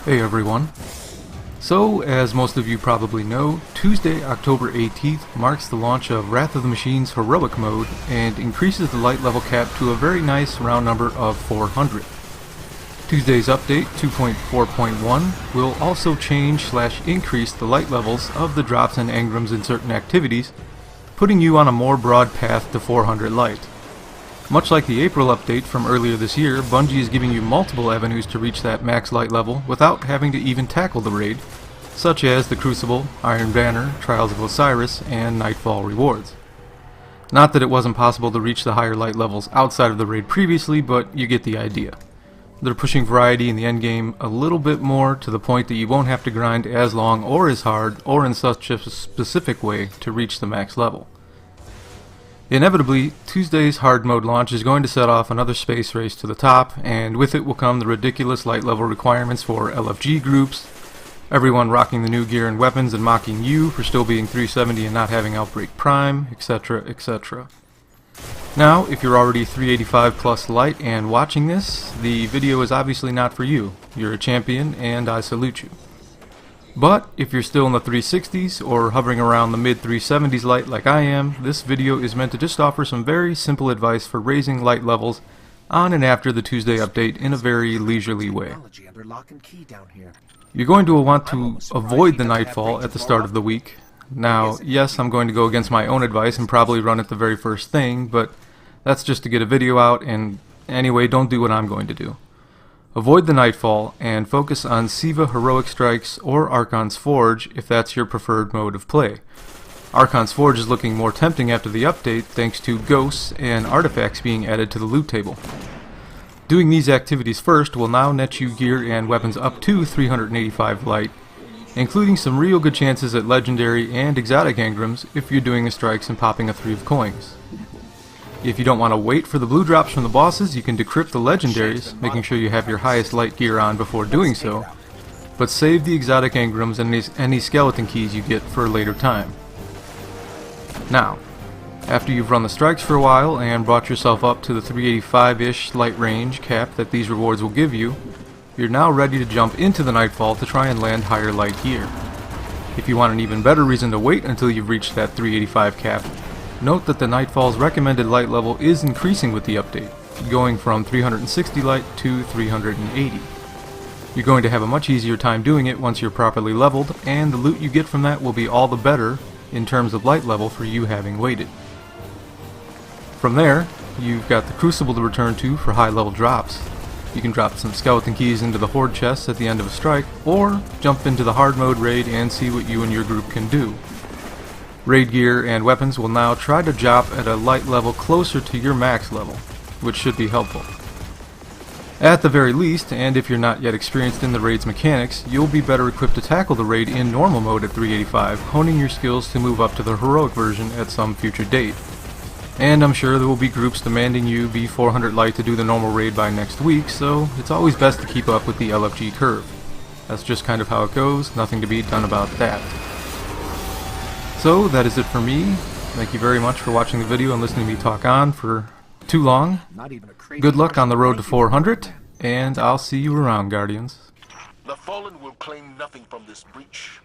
Hey everyone. So, as most of you probably know, Tuesday, October 18th marks the launch of Wrath of the Machine's Heroic mode and increases the light level cap to a very nice round number of 400. Tuesday's update, 2.4.1, will also change/increase the light levels of the drops and engrams in certain activities, putting you on a more broad path to 400 light. Much like the April update from earlier this year, Bungie is giving you multiple avenues to reach that max light level without having to even tackle the raid, such as the Crucible, Iron Banner, Trials of Osiris, and Nightfall rewards. Not that it wasn't possible to reach the higher light levels outside of the raid previously, but you get the idea. They're pushing variety in the endgame a little bit more, to the point that you won't have to grind as long or as hard or in such a specific way to reach the max level. Inevitably, Tuesday's hard mode launch is going to set off another space race to the top, and with it will come the ridiculous light level requirements for LFG groups, everyone rocking the new gear and weapons and mocking you for still being 370 and not having Outbreak Prime, etc, etc. Now, if you're already 385 plus light and watching this, the video is obviously not for you. You're a champion and I salute you. But if you're still in the 360s or hovering around the mid 370s light like I am, this video is meant to just offer some very simple advice for raising light levels on and after the Tuesday update in a very leisurely way. You're going to want to avoid the Nightfall at the start of the week. Now, yes, I'm going to go against my own advice and probably run it the very first thing, but that's just to get a video out, and anyway, don't do what I'm going to do. Avoid the Nightfall and focus on Siva Heroic Strikes or Archon's Forge if that's your preferred mode of play. Archon's Forge is looking more tempting after the update thanks to ghosts and artifacts being added to the loot table. Doing these activities first will now net you gear and weapons up to 385 light, including some real good chances at legendary and exotic engrams if you're doing the strikes and popping a 3 of coins. If you don't want to wait for the blue drops from the bosses, you can decrypt the legendaries, making sure you have your highest light gear on before doing so, but save the exotic engrams and any skeleton keys you get for a later time. Now, after you've run the strikes for a while and brought yourself up to the 385-ish light range cap that these rewards will give you, you're now ready to jump into the Nightfall to try and land higher light gear. If you want an even better reason to wait until you've reached that 385 cap, note that the Nightfall's recommended light level is increasing with the update, going from 360 light to 380. You're going to have a much easier time doing it once you're properly leveled, and the loot you get from that will be all the better in terms of light level for you having waited. From there, you've got the Crucible to return to for high level drops. You can drop some skeleton keys into the horde chests at the end of a strike, or jump into the hard mode raid and see what you and your group can do. Raid gear and weapons will now try to drop at a light level closer to your max level, which should be helpful. At the very least, and if you're not yet experienced in the raid's mechanics, you'll be better equipped to tackle the raid in normal mode at 385, honing your skills to move up to the heroic version at some future date. And I'm sure there will be groups demanding you be 400 light to do the normal raid by next week, so it's always best to keep up with the LFG curve. That's just kind of how it goes, nothing to be done about that. So, that is it for me. Thank you very much for watching the video and listening to me talk on for too long. Good luck on the road to 400, and I'll see you around, Guardians. The Fallen will claim nothing from this breach.